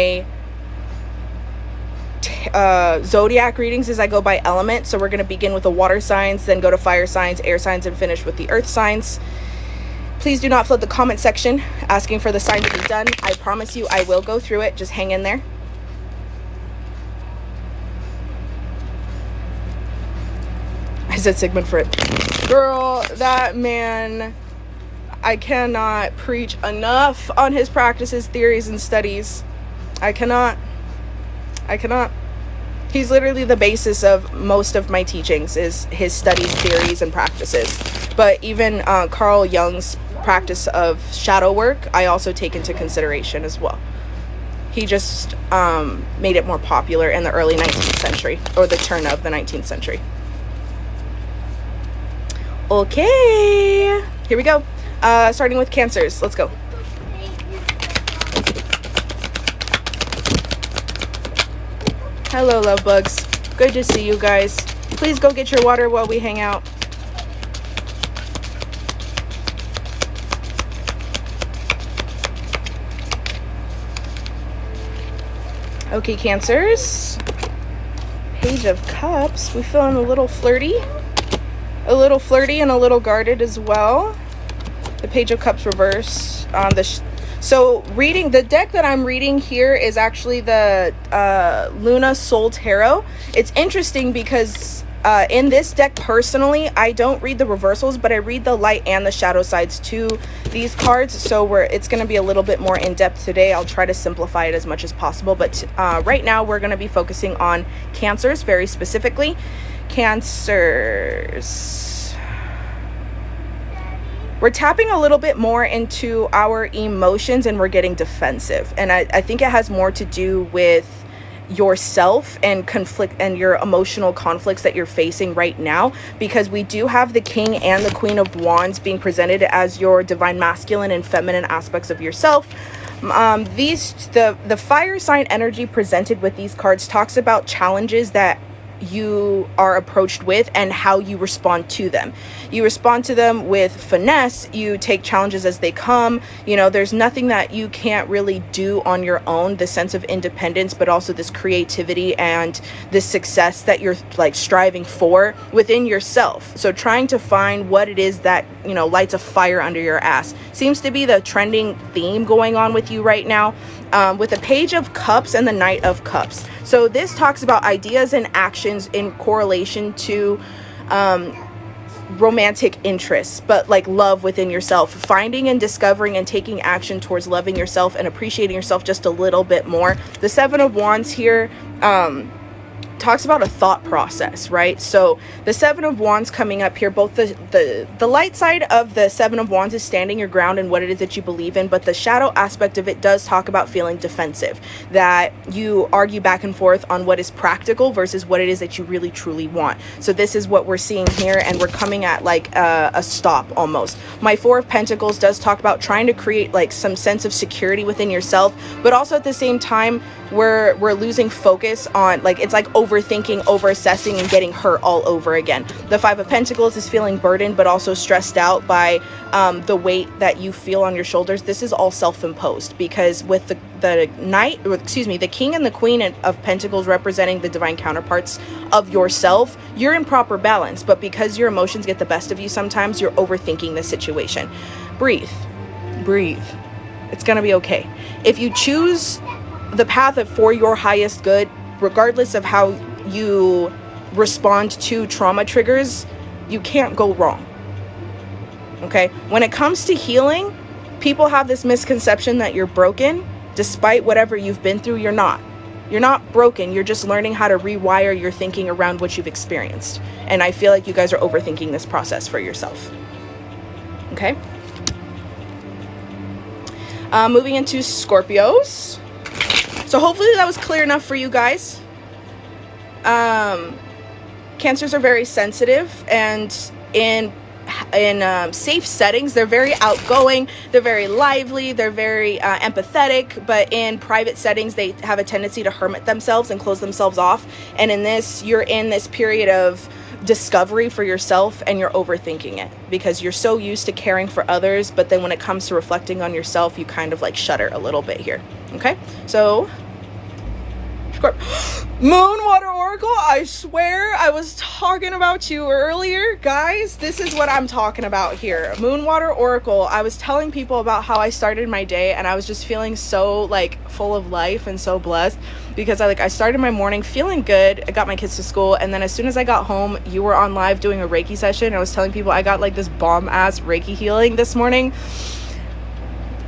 my zodiac readings is I go by element. So we're going to begin with the water signs, then go to fire signs, air signs, and finish with the earth signs. Please do not flood the comment section asking for the sign to be done. I promise you I will go through it. Just hang in there. I said Sigmund Freud. Girl, that man, I cannot preach enough on his practices, theories, and studies. I cannot. He's literally the basis of most of my teachings, is his studies, theories, and practices. But even Carl Jung's practice of shadow work, I also take into consideration as well. He just made it more popular in the early 19th century, or the turn of the 19th century. Okay, here we go. Starting with Cancers. Let's go. Hello, love bugs. Good to see you guys. Please go get your water while we hang out. Okay, Cancers. Page of Cups. We feeling a little flirty. A little flirty and a little guarded as well. The Page of Cups reverse on the so reading the deck that I'm reading here is actually the Luna Soul Tarot. It's interesting because in this deck personally, I don't read the reversals, but I read the light and the shadow sides to these cards. So it's going to be a little bit more in depth today. I'll try to simplify it as much as possible, but right now we're going to be focusing on Cancers very specifically. Cancers. We're tapping a little bit more into our emotions and we're getting defensive. And I think it has more to do with yourself and conflict and your emotional conflicts that you're facing right now, because we do have the King and the Queen of Wands being presented as your divine masculine and feminine aspects of yourself. The fire sign energy presented with these cards talks about challenges that you are approached with and how you respond to them. You respond to them with finesse. You take challenges as they come. You know, there's nothing that you can't really do on your own. The sense of independence, but also this creativity and this success that you're like striving for within yourself. So trying to find what it is that, you know, lights a fire under your ass seems to be the trending theme going on with you right now. With the Page of Cups and the Knight of Cups. So this talks about ideas and actions in correlation to romantic interests, but like love within yourself, finding and discovering and taking action towards loving yourself and appreciating yourself just a little bit more. The Seven of Wands here talks about a thought process, right? So the Seven of Wands coming up here, both the light side of the Seven of Wands is standing your ground and what it is that you believe in, but the shadow aspect of it does talk about feeling defensive, that you argue back and forth on what is practical versus what it is that you really truly want. So this is what we're seeing here, and we're coming at like a stop almost. My Four of Pentacles does talk about trying to create like some sense of security within yourself, but also at the same time we're losing focus on, like, it's like overthinking, over-assessing, and getting hurt all over again. The Five of Pentacles is feeling burdened but also stressed out by the weight that you feel on your shoulders. This is all self-imposed, because with the Knight, or excuse me, the King and the Queen of Pentacles representing the divine counterparts of yourself, you're in proper balance, but because your emotions get the best of you, sometimes you're overthinking the situation. Breathe. It's gonna be okay. If you choose the path for your highest good, regardless of how you respond to trauma triggers, you can't go wrong. Okay? When it comes to healing, people have this misconception that you're broken. Despite whatever you've been through, you're not. You're not broken. You're just learning how to rewire your thinking around what you've experienced. And I feel like you guys are overthinking this process for yourself. Okay? Moving into Scorpios. So hopefully that was clear enough for you guys. Cancers are very sensitive, and in safe settings, they're very outgoing, they're very lively, they're very empathetic, but in private settings, they have a tendency to hermit themselves and close themselves off. And in this, you're in this period of discovery for yourself, and you're overthinking it because you're so used to caring for others, but then when it comes to reflecting on yourself, you kind of like shudder a little bit here. Okay, so Moon Water Oracle, I swear I was talking about you earlier. Guys, this is what I'm talking about here. Moon Water Oracle, I was telling people about how I started my day, and I was just feeling so like full of life and so blessed because I started my morning feeling good. I got my kids to school, and then as soon as I got home, you were on live doing a Reiki session. I was telling people I got like this bomb ass Reiki healing this morning.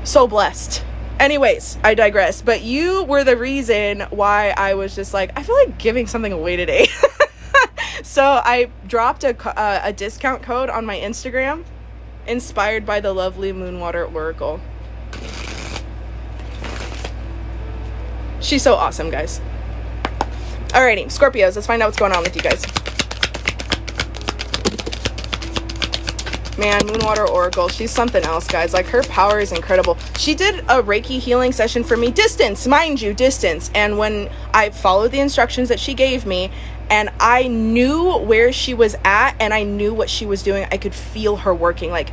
So blessed. Anyways, I digress, but you were the reason why I was just like, I feel like giving something away today. So I dropped a discount code on my Instagram, inspired by the lovely Moon Water Oracle. She's so awesome, guys. Alrighty, Scorpios, let's find out what's going on with you guys. Man, Moon Water Oracle, she's something else, guys. Like, her power is incredible. She did a Reiki healing session for me, distance, mind you, distance. And when I followed the instructions that she gave me, and I knew where she was at, and I knew what she was doing, I could feel her working, like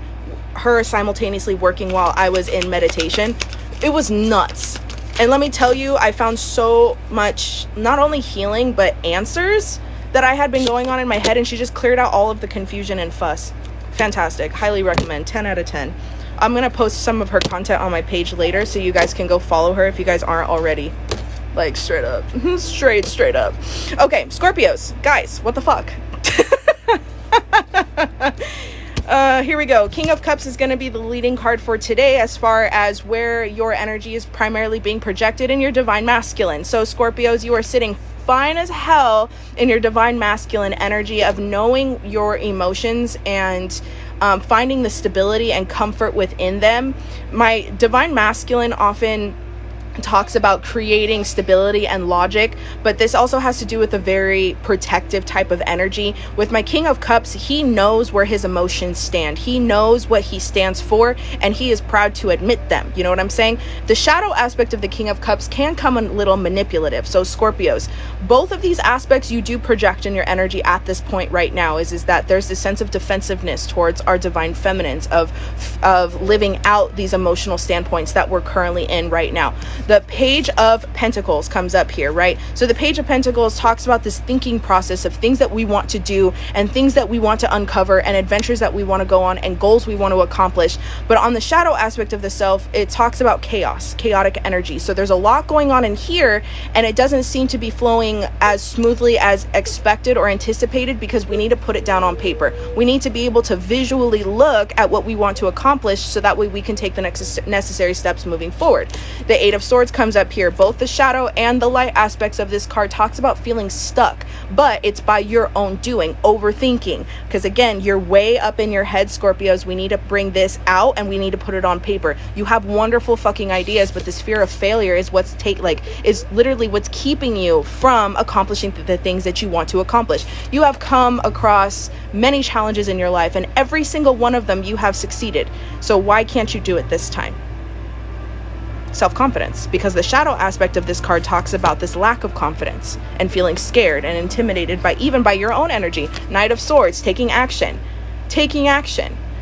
her simultaneously working while I was in meditation. It was nuts. And let me tell you, I found so much, not only healing, but answers that I had been going on in my head, and she just cleared out all of the confusion and fuss. Fantastic. Highly recommend. 10 out of 10. I'm going to post some of her content on my page later so you guys can go follow her if you guys aren't already. Like, straight up. straight up. Okay, Scorpios. Guys, what the fuck? Here we go. King of Cups is going to be the leading card for today as far as where your energy is primarily being projected in your divine masculine. So, Scorpios, you are sitting fine as hell in your divine masculine energy of knowing your emotions and finding the stability and comfort within them. My divine masculine often talks about creating stability and logic, but this also has to do with a very protective type of energy. With my King of Cups, he knows where his emotions stand. He knows what he stands for, and he is proud to admit them. You know what I'm saying? The shadow aspect of the King of Cups can come a little manipulative. So Scorpios, both of these aspects you do project in your energy at this point right now is that there's this sense of defensiveness towards our divine feminines of living out these emotional standpoints that we're currently in right now. The Page of Pentacles comes up here, right? So the Page of Pentacles talks about this thinking process of things that we want to do and things that we want to uncover and adventures that we want to go on and goals we want to accomplish. But on the shadow aspect of the self, it talks about chaos, chaotic energy. So there's a lot going on in here, and it doesn't seem to be flowing as smoothly as expected or anticipated because we need to put it down on paper. We need to be able to visually look at what we want to accomplish so that way we can take the necessary steps moving forward. The Eight of Swords comes up here. Both the shadow and the light aspects of this card talks about feeling stuck, but it's by your own doing, overthinking, because again, you're way up in your head, Scorpios. We need to bring this out and we need to put it on paper. You have wonderful fucking ideas, but this fear of failure is is literally what's keeping you from accomplishing the things that you want to accomplish. You have come across many challenges in your life, and every single one of them you have succeeded. So why can't you do it this time? Self-confidence, because the shadow aspect of this card talks about this lack of confidence and feeling scared and intimidated by your own energy. Knight of Swords, taking action.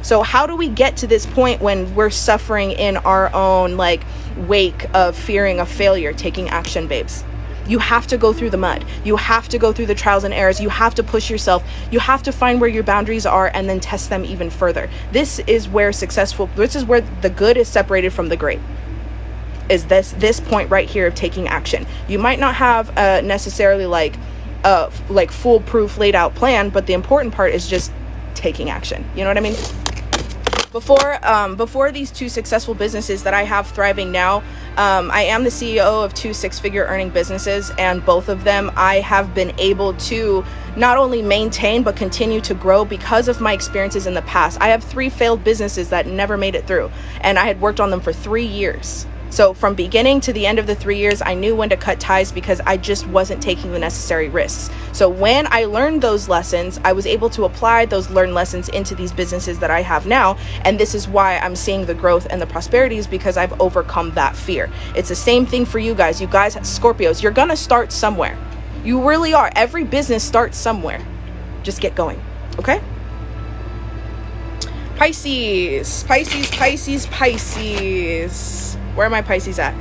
So how do we get to this point when we're suffering in our own wake of fearing a failure? Taking action, babes. You have to go through the mud. You have to go through the trials and errors. You have to push yourself. You have to find where your boundaries are and then test them even further. This is where the good is separated from the great. Is this point right here of taking action. You might not have necessarily foolproof laid out plan, but the important part is just taking action. You know what I mean? Before these two successful businesses that I have thriving now, I am the CEO of two six-figure earning businesses, and both of them I have been able to not only maintain but continue to grow because of my experiences in the past. I have 3 failed businesses that never made it through, and I had worked on them for 3 years. So from beginning to the end of the 3 years, I knew when to cut ties because I just wasn't taking the necessary risks. So when I learned those lessons, I was able to apply those learned lessons into these businesses that I have now. And this is why I'm seeing the growth and the prosperity, is because I've overcome that fear. It's the same thing for you guys. You guys, Scorpios, you're going to start somewhere. You really are. Every business starts somewhere. Just get going. Okay? Pisces. Where are my Pisces at?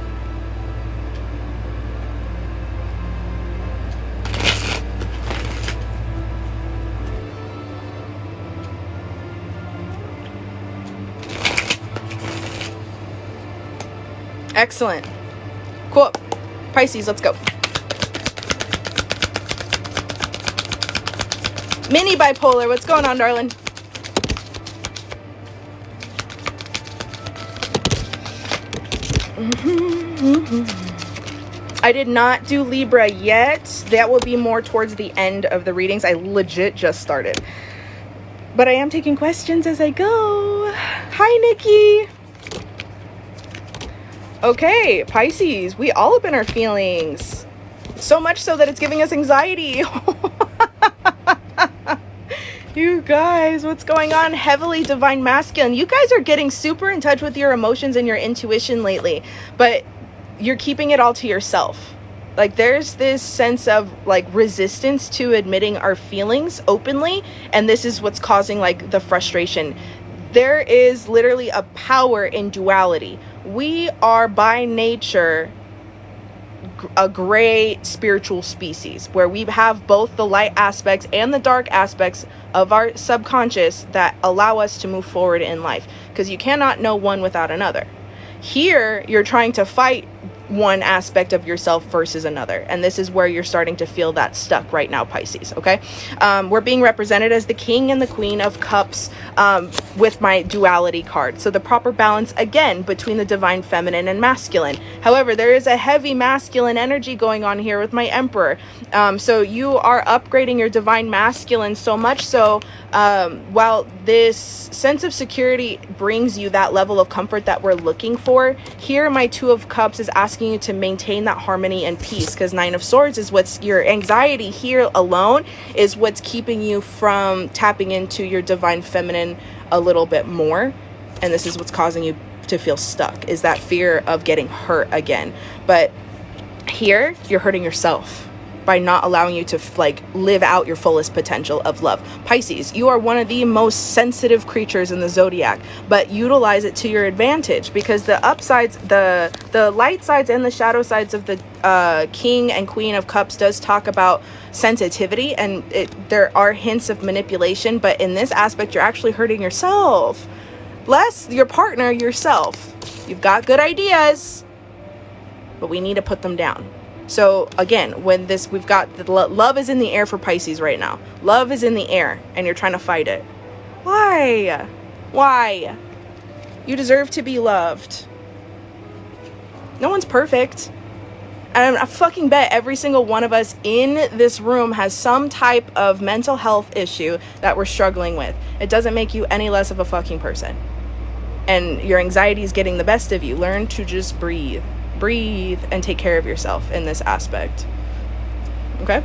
Excellent. Cool. Pisces, let's go. Mini bipolar, what's going on, darling? I did not do Libra yet. That will be more towards the end of the readings. I legit just started. But I am taking questions as I go. Hi, Nikki. Okay, Pisces, we all up in our feelings. So much so that it's giving us anxiety. You guys, what's going on? Heavily divine masculine. You guys are getting super in touch with your emotions and your intuition lately, but you're keeping it all to yourself. Like, there's this sense of like resistance to admitting our feelings openly, and this is what's causing like the frustration. There is literally a power in duality. We are by nature a gray spiritual species where we have both the light aspects and the dark aspects of our subconscious that allow us to move forward in life, because you cannot know one without another. Here, you're trying to fight one aspect of yourself versus another, and this is where you're starting to feel that stuck right now, Pisces. Okay, we're being represented as the King and the Queen of Cups with my duality card, so the proper balance again between the divine feminine and masculine. However, there is a heavy masculine energy going on here with my Emperor, so you are upgrading your divine masculine so much so while this sense of security brings you that level of comfort that we're looking for, here my Two of Cups is asking you to maintain that harmony and peace, because Nine of Swords is what's your anxiety here alone is what's keeping you from tapping into your divine feminine a little bit more, and this is what's causing you to feel stuck, is that fear of getting hurt again. But here you're hurting yourself by not allowing you to like live out your fullest potential of love. Pisces, you are one of the most sensitive creatures in the zodiac, but utilize it to your advantage, because the upsides, the light sides and the shadow sides of the King and Queen of Cups does talk about sensitivity, and there are hints of manipulation, but in this aspect you're actually hurting yourself, less your partner, yourself. You've got good ideas, but we need to put them down. So again, when we've got the love is in the air for Pisces right now. Love is in the air and you're trying to fight it. Why? Why? You deserve to be loved. No one's perfect. And I fucking bet every single one of us in this room has some type of mental health issue that we're struggling with. It doesn't make you any less of a fucking person. And your anxiety is getting the best of you. Learn to just breathe. Breathe and take care of yourself in this aspect. Okay?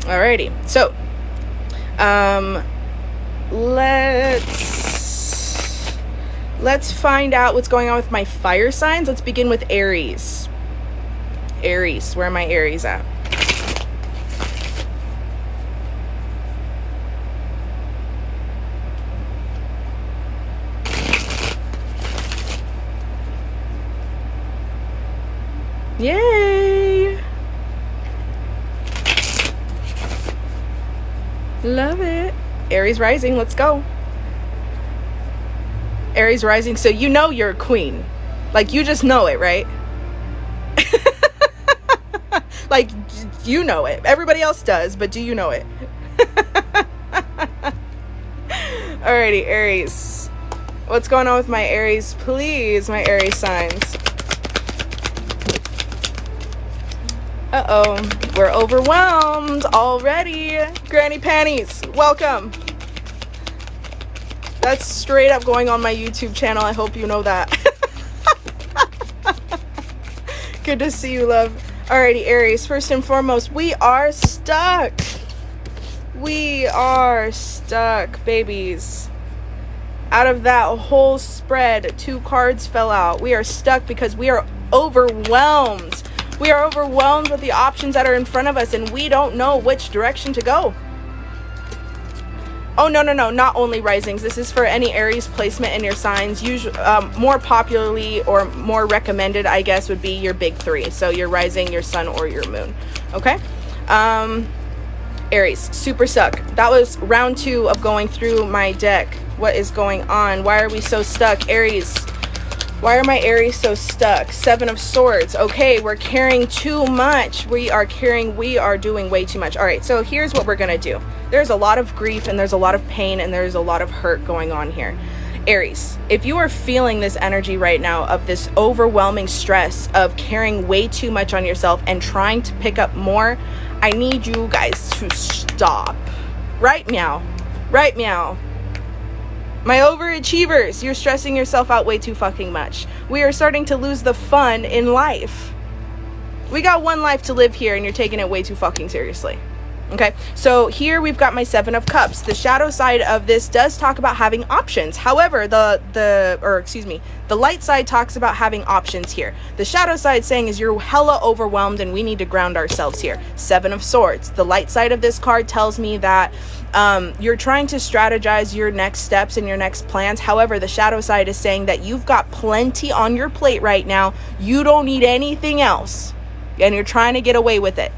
Alrighty. So, let's find out what's going on with my fire signs. Let's begin with Aries. Aries, where are my Aries at? Yay! Love it. Aries rising, let's go. Aries rising, so you know you're a queen. Like, you just know it, right? Like, you know it. Everybody else does, but do you know it? Alrighty, Aries. What's going on with my Aries? Please, my Aries signs. Uh-oh, we're overwhelmed already. Granny Panties, welcome. That's straight up going on my YouTube channel. I hope you know that. Good to see you, love. Alrighty, Aries, first and foremost, we are stuck. We are stuck, babies. Out of that whole spread, 2 cards fell out. We are stuck because we are overwhelmed. We are overwhelmed with the options that are in front of us, and we don't know which direction to go. Oh, no, not only risings. This is for any Aries placement in your signs. Usually, more popularly or more recommended, I guess, would be your big 3. So your rising, your sun, or your moon. Okay? Aries, super suck. That was round 2 of going through my deck. What is going on? Why are we so stuck? Aries, why are my Aries so stuck? 7 of Swords. Okay, we're carrying too much. We are doing way too much. All right, so here's what we're gonna do. There's a lot of grief and there's a lot of pain and there's a lot of hurt going on here. Aries, if you are feeling this energy right now of this overwhelming stress of carrying way too much on yourself and trying to pick up more, I need you guys to stop right now. Right now. My overachievers, you're stressing yourself out way too fucking much. We are starting to lose the fun in life. We got one life to live here and you're taking it way too fucking seriously. Okay, so here we've got my 7 of Cups. The shadow side of this does talk about having options. However, the light side talks about having options here. The shadow side saying is you're hella overwhelmed and we need to ground ourselves here. 7 of Swords. The light side of this card tells me that you're trying to strategize your next steps and your next plans. However, the shadow side is saying that you've got plenty on your plate right now. You don't need anything else. And you're trying to get away with it.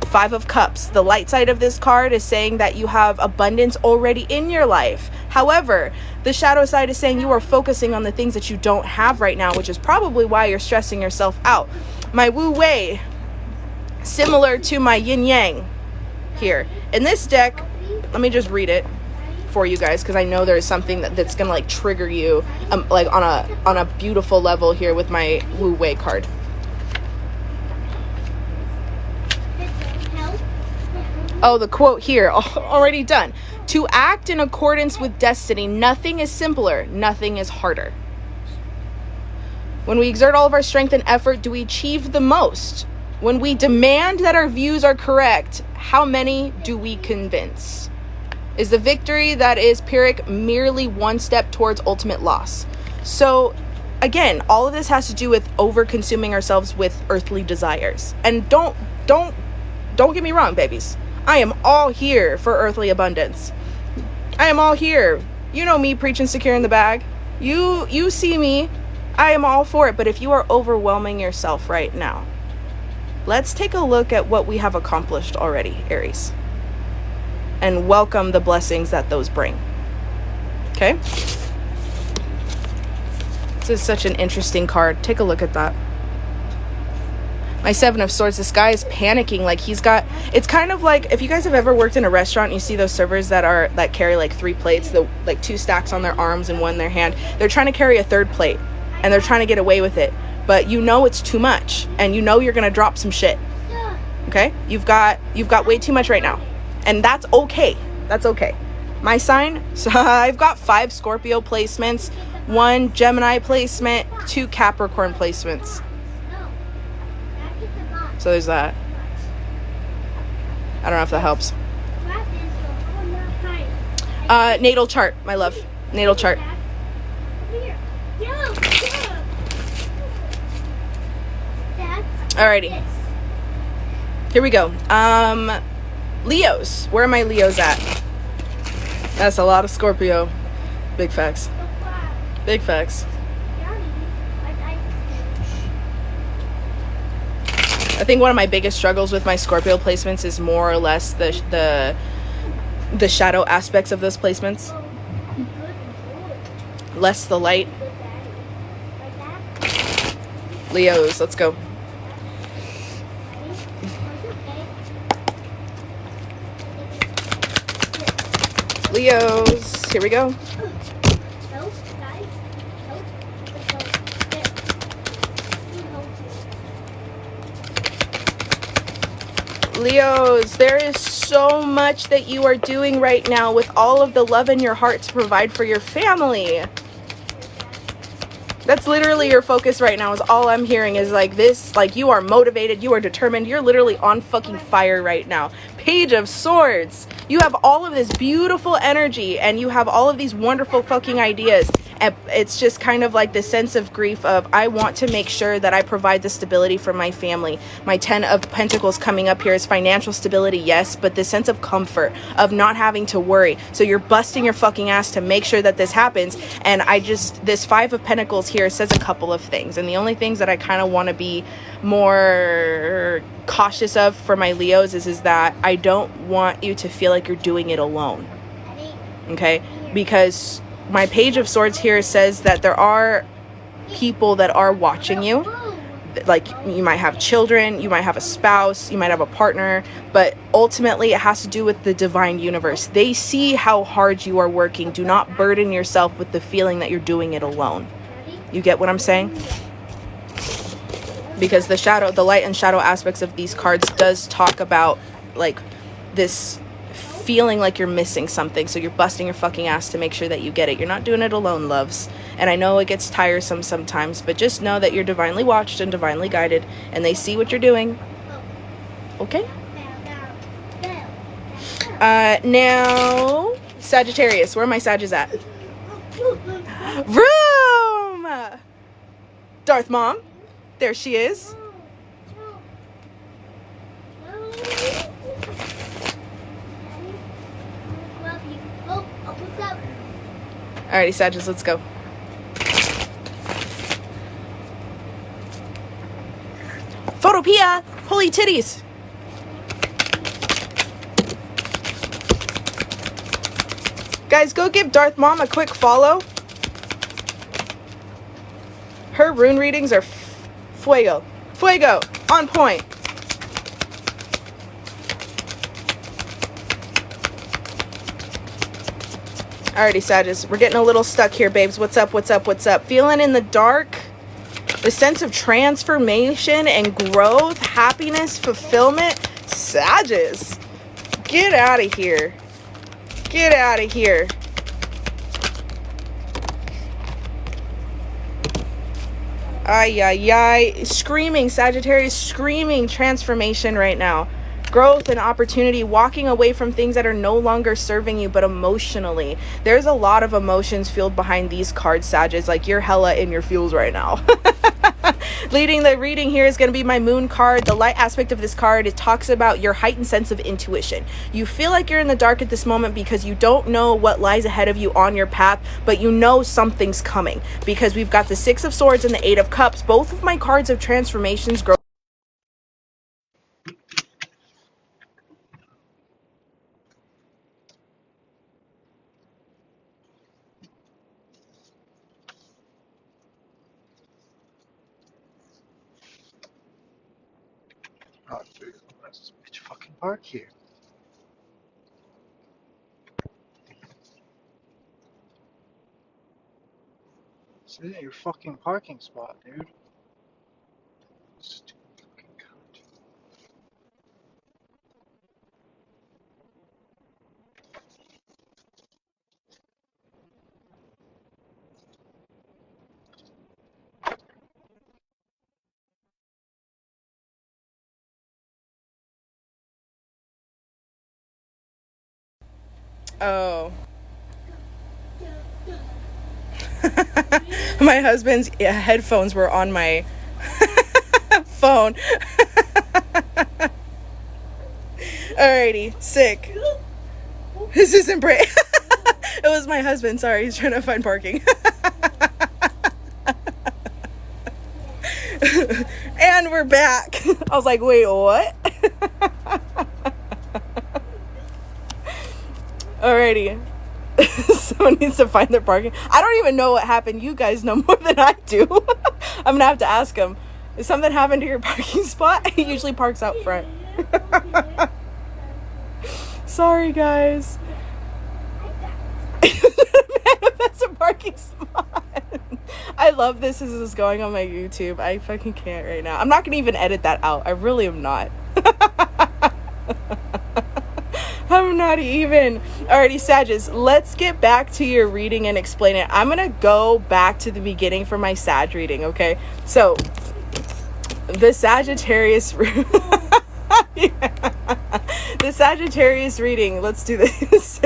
5 of Cups. The light side of this card is saying that you have abundance already in your life. However, the shadow side is saying you are focusing on the things that you don't have right now, which is probably why you're stressing yourself out. My Wu Wei, similar to my Yin Yang here. In this deck, let me just read it for you guys because I know there's something that's gonna like trigger you like on a beautiful level here with my Wu Wei card. Oh, the quote here, already done. To act in accordance with destiny, nothing is simpler, nothing is harder. When we exert all of our strength and effort, do we achieve the most? When we demand that our views are correct, how many do we convince? Is the victory that is Pyrrhic merely one step towards ultimate loss? So, again, all of this has to do with over-consuming ourselves with earthly desires. And don't get me wrong, babies. I am all here for earthly abundance. I am all here. You know me preaching secure in the bag. You see me. I am all for it. But if you are overwhelming yourself right now, let's take a look at what we have accomplished already, Aries. And welcome the blessings that those bring. Okay? This is such an interesting card. Take a look at that. My 7 of Swords, this guy is panicking. Like it's kind of like if you guys have ever worked in a restaurant and you see those servers that carry like 3 plates, like 2 stacks on their arms and 1 in their hand. They're trying to carry a 3rd plate and they're trying to get away with it. But you know it's too much and you know you're going to drop some shit. Okay? You've got way too much right now. And that's okay. That's okay. My sign, so I've got 5 Scorpio placements, 1 Gemini placement, 2 Capricorn placements. So there's that. I don't know if that helps. Natal chart, my love. Natal chart. Alrighty. Here we go. Leos. Where are my Leos at? That's a lot of Scorpio. Big facts. Big facts. I think one of my biggest struggles with my Scorpio placements is more or less the shadow aspects of those placements. Less the light. Leos, let's go. Leos, here we go. Leos, there is so much that you are doing right now with all of the love in your heart to provide for your family. That's literally your focus right now, is all I'm hearing is like this, like you are motivated, you are determined, you're literally on fucking fire right now. Page of Swords. You have all of this beautiful energy and you have all of these wonderful fucking ideas it's just kind of like this sense of grief of, I want to make sure that I provide the stability for my family. My 10 of Pentacles coming up here is financial stability, yes, but the sense of comfort of not having to worry. So you're busting your fucking ass to make sure that this happens. And this 5 of Pentacles here says a couple of things, and the only things that I kind of want to be more cautious of for my Leos is that I don't want you to feel like you're doing it alone. Okay, because my Page of Swords here says that there are people that are watching you. Like, you might have children, you might have a spouse, you might have a partner, but ultimately it has to do with the divine universe. They see how hard you are working. Do not burden yourself with the feeling that you're doing it alone. You get what I'm saying? Because the light and shadow aspects of these cards does talk about like this feeling like you're missing something, so you're busting your fucking ass to make sure that you get it. You're not doing it alone, loves. And I know it gets tiresome sometimes, but just know that you're divinely watched and divinely guided, and they see what you're doing. Okay? Now, Sagittarius. Where are my Saggies at? Room! Darth Mom. There she is. Alrighty, Sagittarius, let's go. Photopia! Holy titties! Guys, go give Darth Mom a quick follow. Her rune readings are fuego. Fuego! On point. Alrighty, Sagittarius. We're getting a little stuck here, babes. What's up, what's up, what's up? Feeling in the dark? The sense of transformation and growth, happiness, fulfillment? Sagittarius. Get out of here. Get out of here. Ay, ay, ay. Screaming, Sagittarius, screaming transformation right now. Growth and opportunity, walking away from things that are no longer serving you, but emotionally. There's a lot of emotions fueled behind these cards, Sagittarius. Like, you're hella in your feels right now. Leading the reading here is going to be my moon card. The light aspect of this card, it talks about your heightened sense of intuition. You feel like you're in the dark at this moment because you don't know what lies ahead of you on your path, but you know something's coming, because we've got the 6 of Swords and the 8 of Cups. Both of my cards of transformations, growth. Oh, dude, let's fucking park here. This isn't your fucking parking spot, dude. Stupid fucking cunt. Oh. My husband's headphones were on my phone. Alrighty, sick. This isn't brave. It was my husband, sorry, he's trying to find parking. And we're back. I was like, wait, what? Alrighty. Someone needs to find their parking. I don't even know what happened. You guys know more than I do. I'm gonna have to ask him. Is something happened to your parking spot? He usually parks out front. Sorry, guys. That's a parking spot. I love this as this is going on my YouTube. I fucking can't right now. I'm not gonna even edit that out. I really am not. I'm not even. Alrighty, Sagittarius, let's get back to your reading and explain it. I'm gonna go back to the beginning for my Sag reading, okay? So, the Sagittarius the Sagittarius reading. Let's do this.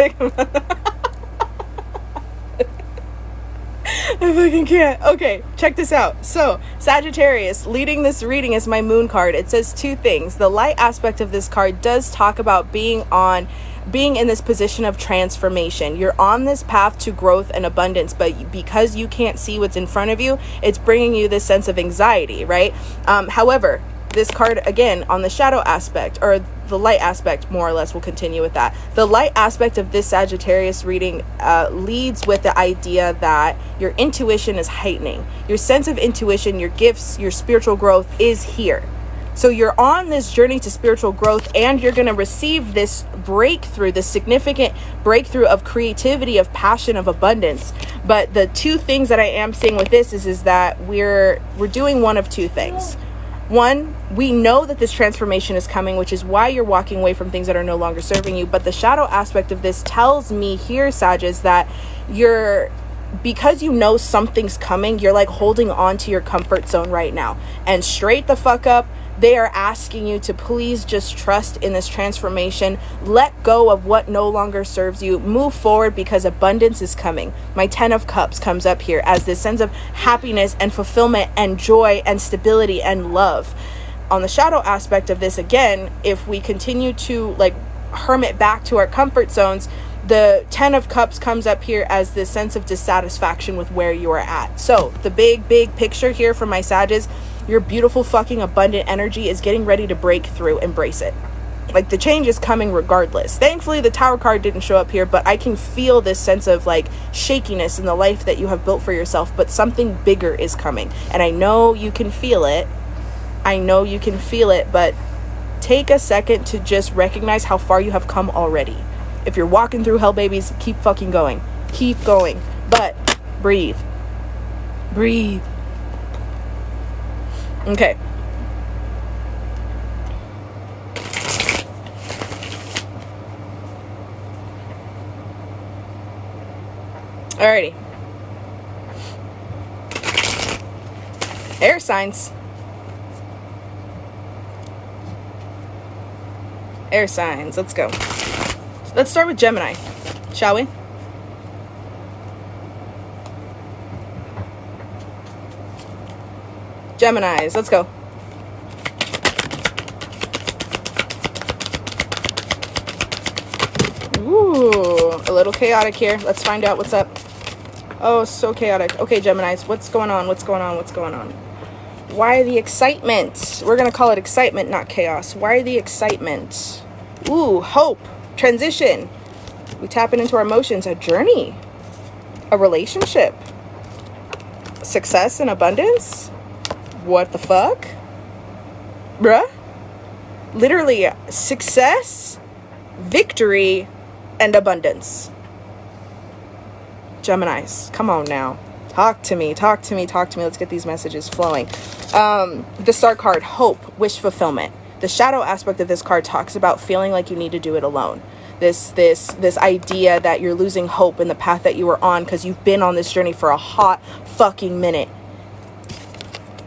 I fucking can't. Okay, check this out. So, Sagittarius, leading this reading is my moon card. It says two things. The light aspect of this card does talk about being in this position of transformation. You're on this path to growth and abundance, but because you can't see what's in front of you, it's bringing you this sense of anxiety, right? However, this card, again, on the shadow aspect, or the light aspect, more or less, we'll continue with that. The light aspect of this Sagittarius reading leads with the idea that your intuition is heightening. Your sense of intuition, your gifts, your spiritual growth is here. So you're on this journey to spiritual growth, and you're going to receive this breakthrough, this significant breakthrough of creativity, of passion, of abundance. But the two things that I am seeing with this is that we're doing one of two things. One, we know that this transformation is coming, which is why you're walking away from things that are no longer serving you. But the shadow aspect of this tells me here, Sagittarius, that because you know something's coming, you're like holding on to your comfort zone right now. And straight the fuck up, they are asking you to please just trust in this transformation. Let go of what no longer serves you. Move forward, because abundance is coming. My 10 of Cups comes up here as this sense of happiness and fulfillment and joy and stability and love. On the shadow aspect of this, again, if we continue to like hermit back to our comfort zones, the 10 of Cups comes up here as this sense of dissatisfaction with where you are at. So the big picture here for my Sagittarius, your beautiful fucking abundant energy is getting ready to break through. Embrace it. Like, the change is coming regardless. Thankfully, the Tower card didn't show up here, but I can feel this sense of like shakiness in the life that you have built for yourself, but something bigger is coming. And I know you can feel it. But take a second to just recognize how far you have come already. If you're walking through hell, babies, keep fucking going. Keep going. But breathe. Okay. Alrighty. Air signs. Let's go. Let's start with Gemini, shall we? Geminis, let's go. Ooh, a little chaotic here. Let's find out what's up. Oh, so chaotic. Okay, Geminis, what's going on? Why the excitement? We're going to call it excitement, not chaos. Why the excitement? Ooh, hope, transition. We tapping into our emotions, a journey, a relationship, success and abundance. What the fuck? Bruh? Literally, success, victory, and abundance. Geminis, come on now. Talk to me. Let's get these messages flowing. The Star card, hope, wish fulfillment. The shadow aspect of this card talks about feeling like you need to do it alone. This idea that you're losing hope in the path that you were on because you've been on this journey for a hot fucking minute.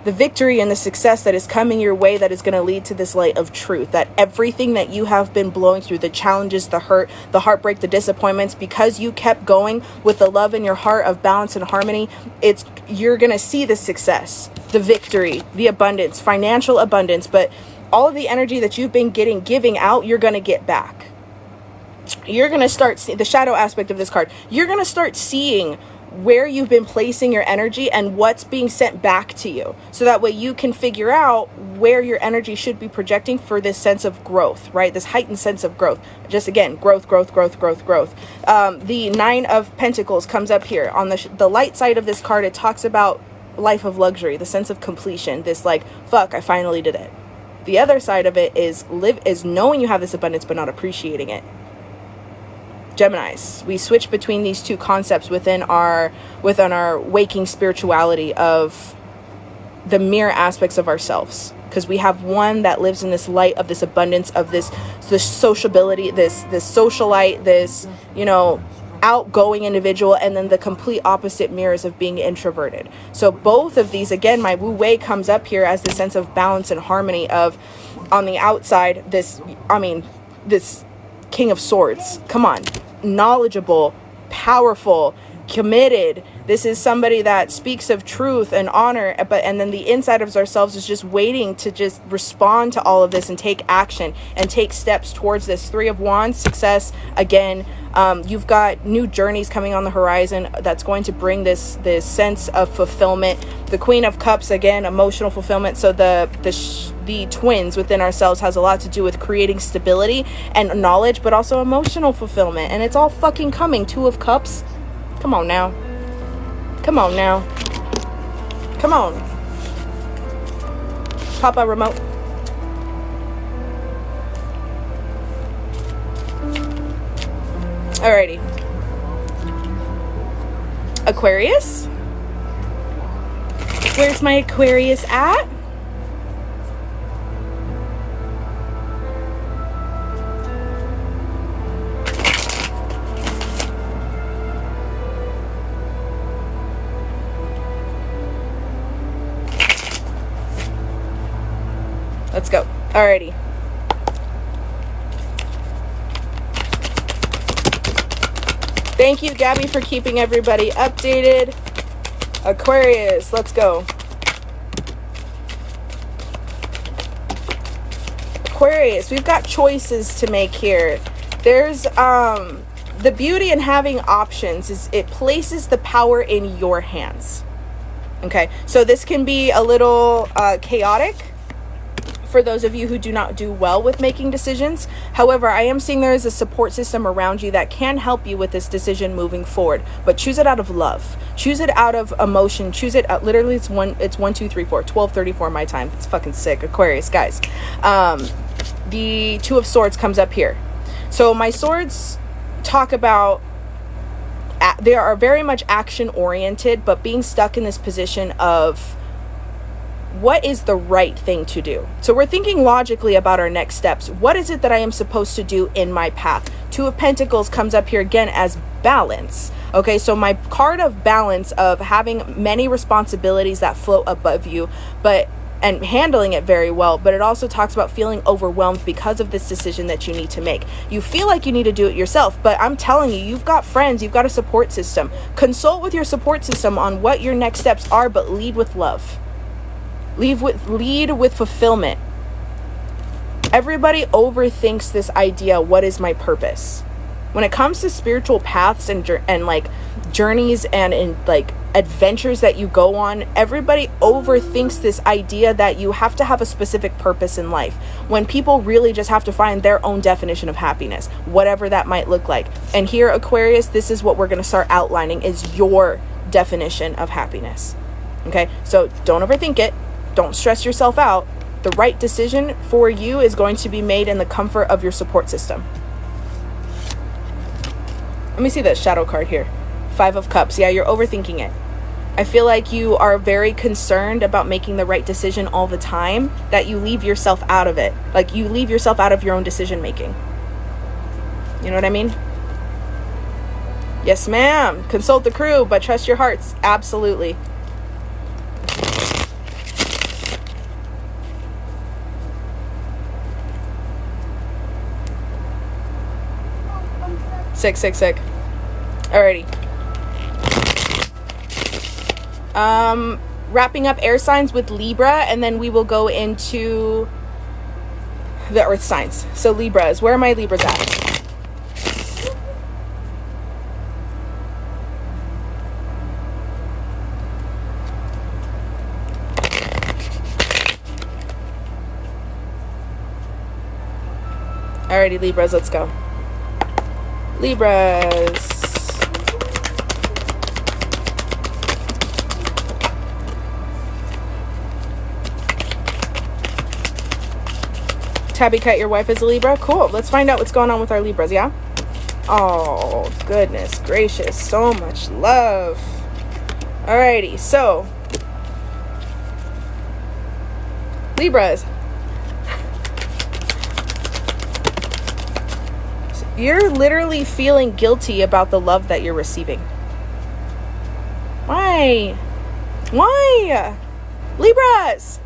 The victory and the success that is coming your way, that is going to lead to this light of truth, that everything that you have been blowing through, the challenges, the hurt, the heartbreak, the disappointments, because you kept going with the love in your heart of balance and harmony, you're going to see the success, the victory, the abundance, financial abundance, but all of the energy that you've been giving out, you're going to get back. You're going to start the shadow aspect of this card. You're going to start seeing where you've been placing your energy and what's being sent back to you, so that way you can figure out where your energy should be projecting for this sense of growth, right? This heightened sense of growth. Just again, growth. The 9 of Pentacles comes up here. On the light side of this card, it talks about life of luxury, the sense of completion, this like, fuck, I finally did it. The other side of it is knowing you have this abundance but not appreciating it. Geminis, we switch between these two concepts within our waking spirituality of the mirror aspects of ourselves, because we have one that lives in this light of this abundance, of this sociability, this socialite, this outgoing individual, and then the complete opposite mirrors of being introverted. So both of these, again, my Wu Wei comes up here as the sense of balance and harmony of, on the outside, this King of Swords, come on, knowledgeable, powerful, committed, This is somebody that speaks of truth and honor, and then the inside of ourselves is just waiting to just respond to all of this and take action and take steps towards this. Three of Wands, success again. You've got new journeys coming on the horizon that's going to bring this sense of fulfillment. The Queen of Cups, again, emotional fulfillment. So the twins within ourselves has a lot to do with creating stability and knowledge, but also emotional fulfillment. And it's all fucking coming. Two of Cups. Come on now. Come on now. Come on. Papa remote. Alrighty. Aquarius? Where's my Aquarius at? Let's go. Alrighty. Thank you, Gabby, for keeping everybody updated. Aquarius, let's go. Aquarius, we've got choices to make here. There's the beauty in having options is it places the power in your hands. Okay, so this can be a little chaotic for those of you who do not do well with making decisions. However, I am seeing there is a support system around you that can help you with this decision moving forward, but choose it out of love, choose it out of emotion, choose it out, literally it's 1 2 3 4 12:34 my time. It's fucking sick. Aquarius, guys. The Two of Swords comes up here. So my swords talk about they are very much action oriented, but being stuck in this position of what is the right thing to do. So we're thinking logically about our next steps. What is it that I am supposed to do in my path? Two of Pentacles comes up here again as balance. Okay, so my card of balance, of having many responsibilities that float above you, and handling it very well, but it also talks about feeling overwhelmed because of this decision that you need to make. You feel like you need to do it yourself, but I'm telling you, you've got friends, you've got a support system. Consult with your support system on what your next steps are, but lead with love. Lead with fulfillment. Everybody overthinks this idea, what is my purpose? When it comes to spiritual paths and like journeys and in like adventures that you go on, everybody overthinks this idea that you have to have a specific purpose in life, when people really just have to find their own definition of happiness, whatever that might look like. And here, Aquarius, this is what we're going to start outlining, is your definition of happiness. Okay, so don't overthink it. Don't stress yourself out. The right decision for you is going to be made in the comfort of your support system. Let me see that shadow card here. Five of Cups. Yeah, you're overthinking it. I feel like you are very concerned about making the right decision all the time, that you leave yourself out of it. Like you leave yourself out of your own decision making. You know what I mean? Yes, ma'am. Consult the crew, but trust your hearts. Absolutely. Sick. Alrighty. Wrapping up air signs with Libra, and then we will go into the earth signs. So Libras, where are my Libras at? Alrighty, Libras, let's go. Libras. Tabby Cut, your wife is a Libra? Cool. Let's find out what's going on with our Libras, yeah? Oh, goodness gracious. So much love. Alrighty, so. Libras. You're literally feeling guilty about the love that you're receiving. Why? Why? Libras.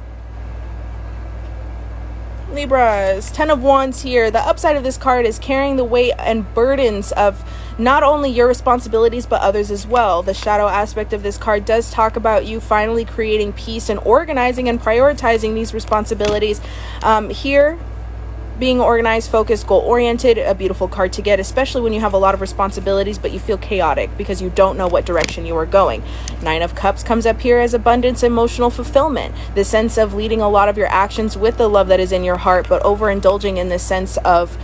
Libras. 10 of Wands here. The upside of this card is carrying the weight and burdens of not only your responsibilities, but others as well. The shadow aspect of this card does talk about you finally creating peace and organizing and prioritizing these responsibilities. Here, being organized, focused, goal-oriented, a beautiful card to get, especially when you have a lot of responsibilities, but you feel chaotic because you don't know what direction you are going. 9 of Cups comes up here as abundance, emotional fulfillment, the sense of leading a lot of your actions with the love that is in your heart, but overindulging in this sense of,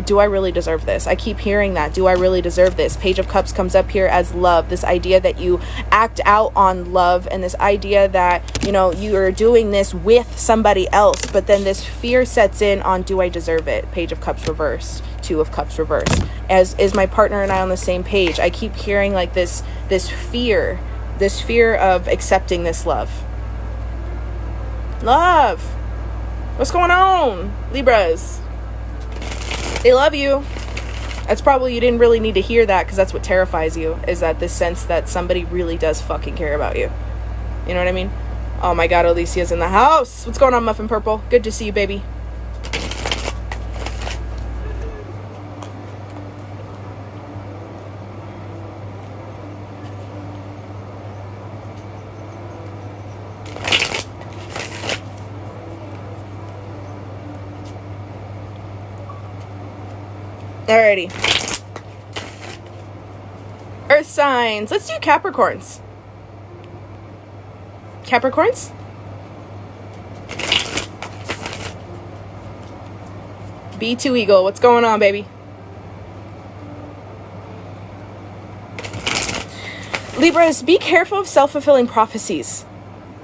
do I really deserve this? I keep hearing that. Do I really deserve this? Page of Cups comes up here as love. This idea that you act out on love, and this idea that, you know, you are doing this with somebody else, but then this fear sets in on, do I deserve it? Page of Cups reversed. 2 of Cups reversed. As is my partner and I on the same page? I keep hearing like this fear of accepting this love. Love. What's going on, Libras? They love you. That's probably, you didn't really need to hear that, because that's what terrifies you, is that this sense that somebody really does fucking care about you. You know what I mean? Oh my God, Alicia's in the house. What's going on, Muffin Purple? Good to see you, baby. Alrighty. Earth signs. Let's do Capricorns. Capricorns? B2 Eagle. What's going on, baby? Libras, be careful of self-fulfilling prophecies,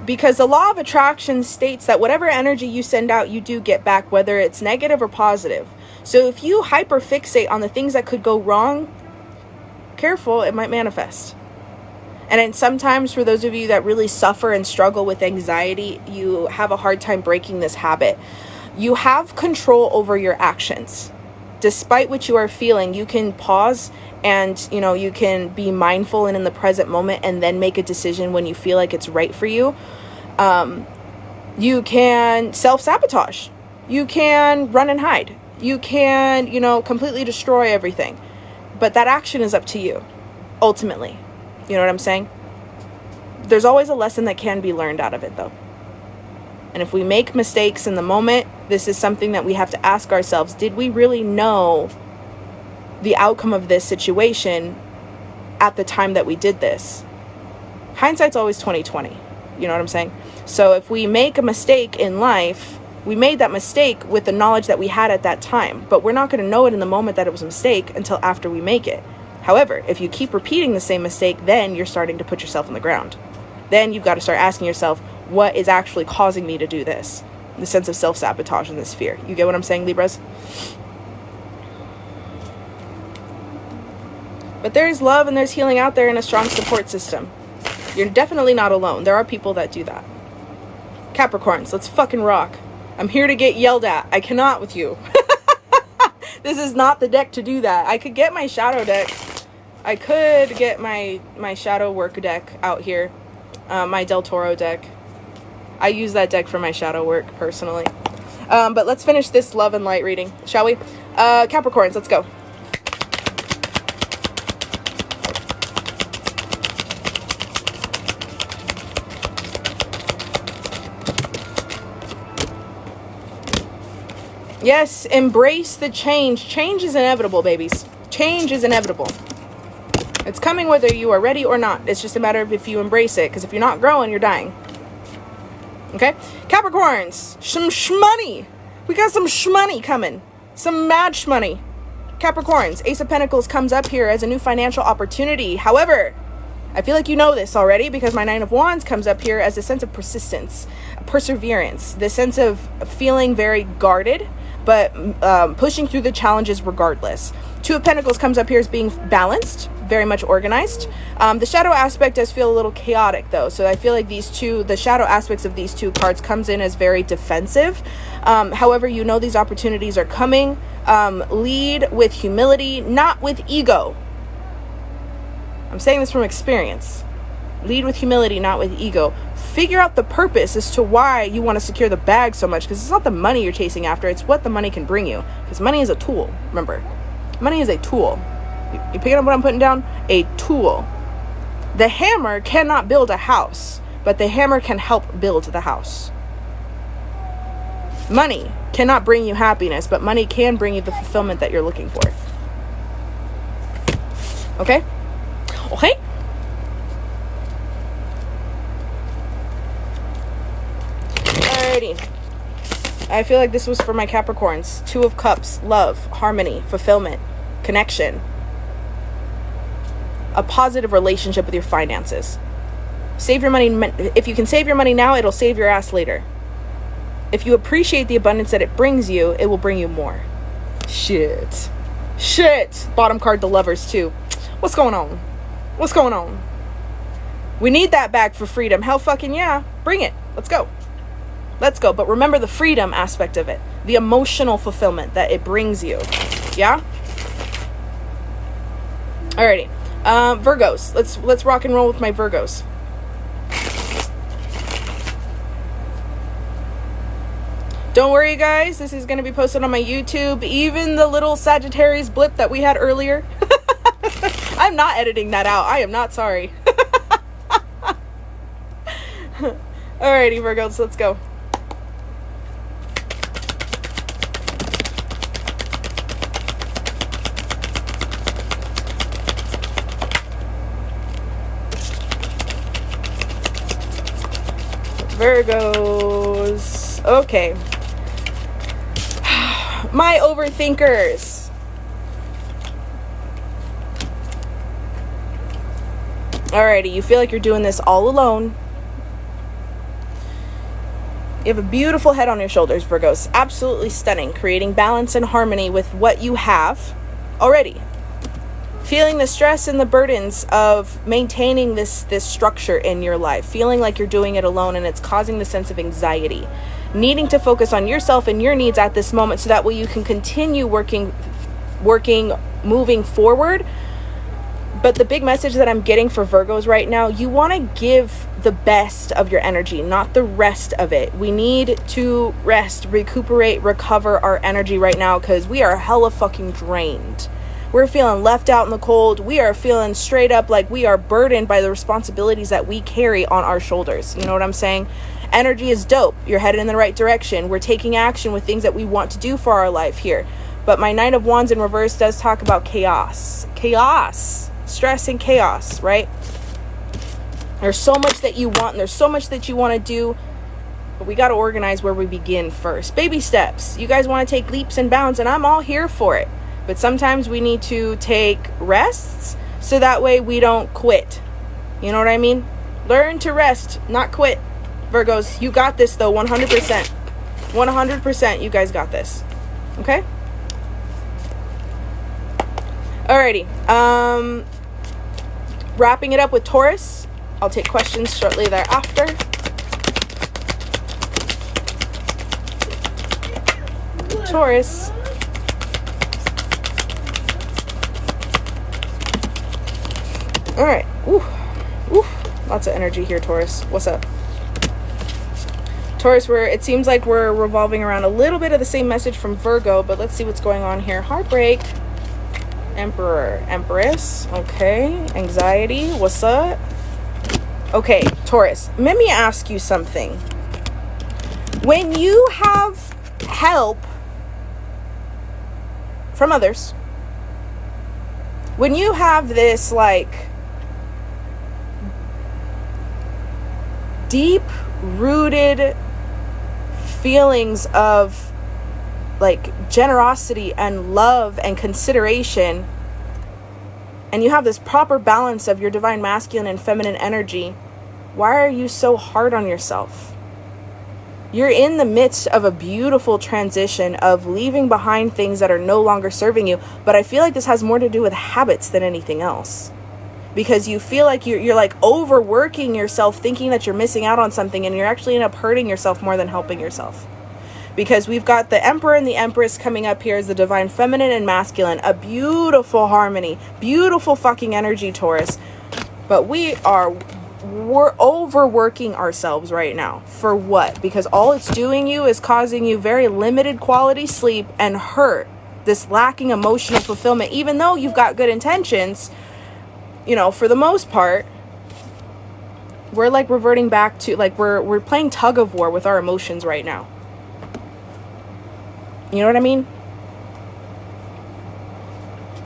because the law of attraction states that whatever energy you send out, you do get back, whether it's negative or positive. So if you hyperfixate on the things that could go wrong, careful, it might manifest. And then sometimes for those of you that really suffer and struggle with anxiety, you have a hard time breaking this habit. You have control over your actions. Despite what you are feeling, you can pause and, you know, you can be mindful and in the present moment, and then make a decision when you feel like it's right for you. You can self-sabotage. You can run and hide. You can, you know, completely destroy everything. But that action is up to you, ultimately. You know what I'm saying? There's always a lesson that can be learned out of it, though. And if we make mistakes in the moment, this is something that we have to ask ourselves. Did we really know the outcome of this situation at the time that we did this? Hindsight's always 20/20. You know what I'm saying? So if we make a mistake in life, we made that mistake with the knowledge that we had at that time, but we're not going to know it in the moment that it was a mistake until after we make it. However, if you keep repeating the same mistake, then you're starting to put yourself in the ground. Then you've got to start asking yourself, what is actually causing me to do this? The sense of self-sabotage and this fear. You get what I'm saying, Libras? But there's love and there's healing out there, and a strong support system. You're definitely not alone. There are people that do that. Capricorns, let's fucking rock. I'm here to get yelled at. I cannot with you. This is not the deck to do that. I could get my shadow deck. I could get my shadow work deck out here. My Del Toro deck. I use that deck for my shadow work, personally. But let's finish this love and light reading, shall we? Capricorns, let's go. Yes, embrace the change. Change is inevitable, babies. Change is inevitable. It's coming whether you are ready or not. It's just a matter of if you embrace it. Because if you're not growing, you're dying. Okay? Capricorns, some shmoney. We got some shmoney coming. Some mad shmoney. Capricorns, Ace of Pentacles comes up here as a new financial opportunity. However, I feel like you know this already, because my Nine of Wands comes up here as a sense of persistence, perseverance, the sense of feeling very guarded, but pushing through the challenges regardless. Two of Pentacles comes up here as being balanced, very much organized. The shadow aspect does feel a little chaotic, though. So I feel like the shadow aspects of these two cards comes in as very defensive. However, you know these opportunities are coming. Lead with humility, not with ego. I'm saying this from experience. Lead with humility, not with ego. Figure out the purpose as to why you want to secure the bag so much, because it's not the money you're chasing after, it's what the money can bring you. Because money is a tool, remember. Money is a tool. You picking up what I'm putting down? A tool. The hammer cannot build a house, but the hammer can help build the house. Money cannot bring you happiness, but money can bring you the fulfillment that you're looking for. Okay? Okay? Alrighty. I feel like this was for my Capricorns. 2 of Cups, love, harmony, fulfillment, connection. A positive relationship with your finances. Save your money. If you can save your money now, it'll save your ass later. If you appreciate the abundance that it brings you, it will bring you more. Shit. Bottom card, the Lovers too. What's going on? What's going on? We need that bag for freedom. Hell fucking yeah. Bring it. Let's go. Let's go. But remember the freedom aspect of it. The emotional fulfillment that it brings you. Yeah? Alrighty. Virgos. Let's rock and roll with my Virgos. Don't worry, guys. This is going to be posted on my YouTube. Even the little Sagittarius blip that we had earlier. I'm not editing that out. I am not sorry. Alrighty, Virgos. Let's go. Virgos. Okay. My overthinkers. Alrighty, you feel like you're doing this all alone. You have a beautiful head on your shoulders, Virgos. Absolutely stunning. Creating balance and harmony with what you have already. Feeling the stress and the burdens of maintaining this structure in your life. Feeling like you're doing it alone and it's causing the sense of anxiety. Needing to focus on yourself and your needs at this moment so that way you can continue working, moving forward. But the big message that I'm getting for Virgos right now, you want to give the best of your energy, not the rest of it. We need to rest, recuperate, recover our energy right now because we are hella fucking drained. We're feeling left out in the cold. We are feeling straight up like we are burdened by the responsibilities that we carry on our shoulders. You know what I'm saying? Energy is dope. You're headed in the right direction. We're taking action with things that we want to do for our life here. But my Nine of Wands in reverse does talk about chaos. Chaos. Stress and chaos, right? There's so much that you want and there's so much that you want to do. But we got to organize where we begin first. Baby steps. You guys want to take leaps and bounds and I'm all here for it. But sometimes we need to take rests so that way we don't quit. You know what I mean? Learn to rest, not quit. Virgos, you got this though, 100%. 100%, you guys got this. Okay? Alrighty. Wrapping it up with Taurus. I'll take questions shortly thereafter. Taurus. Alright. Lots of energy here, Taurus. What's up? Taurus, it seems like we're revolving around a little bit of the same message from Virgo, but let's see what's going on here. Heartbreak. Emperor. Empress. Okay. Anxiety. What's up? Okay, Taurus. Let me ask you something. When you have help from others, when you have this like deep rooted feelings of like generosity and love and consideration, and you have this proper balance of your divine masculine and feminine energy, why are you so hard on yourself? You're in the midst of a beautiful transition of leaving behind things that are no longer serving you. But I feel like this has more to do with habits than anything else. Because you feel like you're like overworking yourself, thinking that you're missing out on something, and you're actually end up hurting yourself more than helping yourself. Because we've got the Emperor and the Empress coming up here as the divine feminine and masculine. A beautiful harmony. Beautiful fucking energy, Taurus. But we're overworking ourselves right now. For what? Because all it's doing you is causing you very limited quality sleep and hurt this lacking emotional fulfillment, even though you've got good intentions, you know, for the most part, we're like reverting back to, like, we're playing tug of war with our emotions right now. You know what I mean?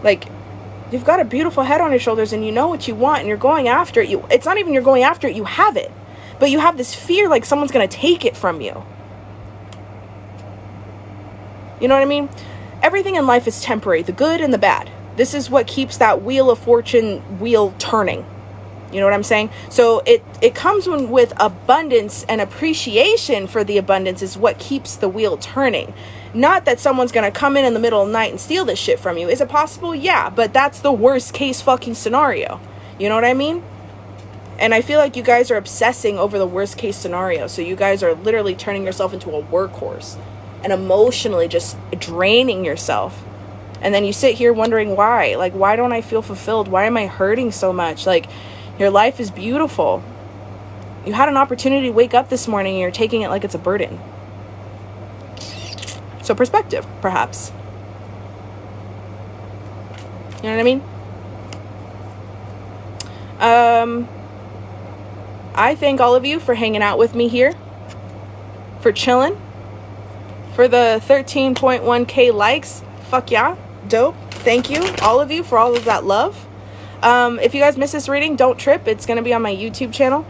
Like, you've got a beautiful head on your shoulders and you know what you want and you're going after it. It's not even you're going after it, you have it. But you have this fear like someone's going to take it from you. You know what I mean? Everything in life is temporary, the good and the bad. This is what keeps that wheel of fortune wheel turning. You know what I'm saying? So it comes with abundance, and appreciation for the abundance is what keeps the wheel turning. Not that someone's going to come in the middle of the night and steal this shit from you. Is it possible? Yeah, but that's the worst case fucking scenario. You know what I mean? And I feel like you guys are obsessing over the worst case scenario. So you guys are literally turning yourself into a workhorse and emotionally just draining yourself. And then you sit here wondering why. Like, why don't I feel fulfilled? Why am I hurting so much? Like, your life is beautiful. You had an opportunity to wake up this morning and you're taking it like it's a burden. So perspective, perhaps. You know what I mean? I thank all of you for hanging out with me here, for chilling, for the 13.1k likes. Fuck yeah, dope. Thank you, all of you, for all of that love. If you guys miss this reading, don't trip. It's going to be on my YouTube channel.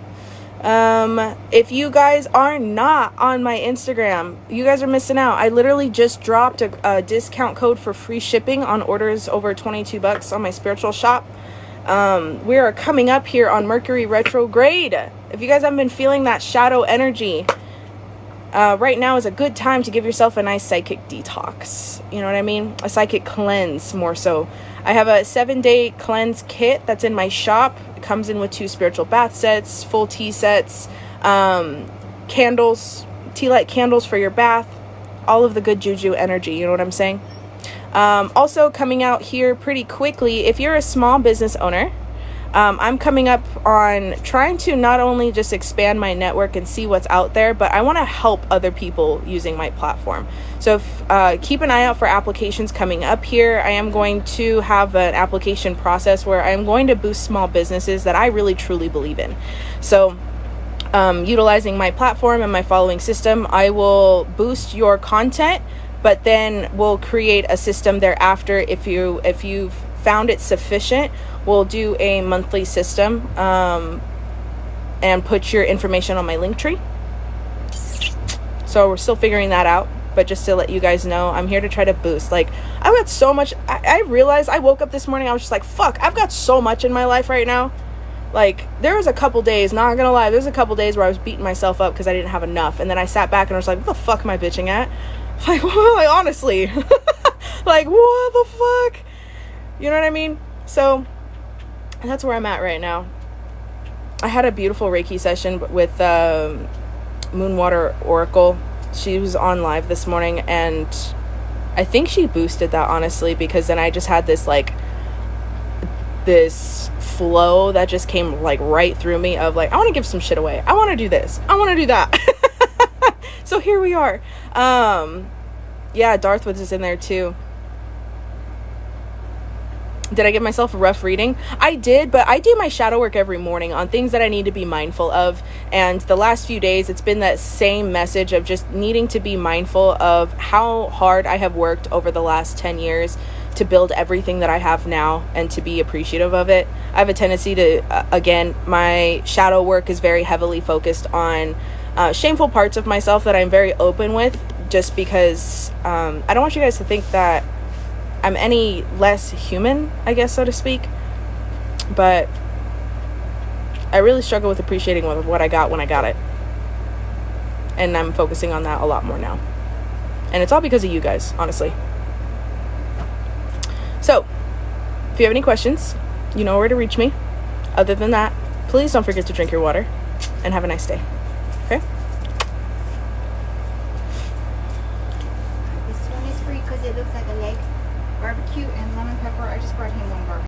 If you guys are not on my Instagram, you guys are missing out. I literally just dropped a discount code for free shipping on orders over $22 on my spiritual shop. We are coming up here on Mercury retrograde. If you guys haven't been feeling that shadow energy, right now is a good time to give yourself a nice psychic detox. You know what I mean? A psychic cleanse, more so. I have a 7-day cleanse kit that's in my shop. It comes in with 2 spiritual bath sets, full tea sets, candles, tea light candles for your bath, all of the good juju energy. You know what I'm saying? Also coming out here pretty quickly, if you're a small business owner, I'm coming up on trying to not only just expand my network and see what's out there, but I want to help other people using my platform. So keep an eye out for applications coming up here. I am going to have an application process where I'm going to boost small businesses that I really truly believe in. So utilizing my platform and my following system, I will boost your content, but then we'll create a system thereafter. If you've found it sufficient, we'll do a monthly system and put your information on my Linktree. So we're still figuring that out, but just to let you guys know, I'm here to try to boost. Like, I've got so much. I realized, I woke up this morning, I was just like, fuck, I've got so much in my life right now. Like, there was a couple days, not gonna lie, there's a couple days where I was beating myself up because I didn't have enough, and then I sat back and I was like, what the fuck am I bitching at? Like, like honestly, like, what the fuck? You know what I mean? So that's where I'm at right now. I had a beautiful Reiki session with Moonwater Oracle. She was on live this morning, and I think she boosted that, honestly, because then I just had this like this flow that just came like right through me of like, I want to give some shit away. I want to do this. I want to do that. So here we are. Yeah, Darth Woods is in there too. Did I give myself a rough reading? I did, but I do my shadow work every morning on things that I need to be mindful of. And the last few days, it's been that same message of just needing to be mindful of how hard I have worked over the last 10 years to build everything that I have now and to be appreciative of it. I have a tendency to, again, my shadow work is very heavily focused on shameful parts of myself that I'm very open with, just because I don't want you guys to think that I'm any less human, I guess, so to speak. But I really struggle with appreciating what I got when I got it. And I'm focusing on that a lot more now. And it's all because of you guys, honestly. So, if you have any questions, you know where to reach me. Other than that, please don't forget to drink your water. And have a nice day. Okay? This one is free because it looks like a leg. Barbecue and lemon pepper. I just brought him one barbecue.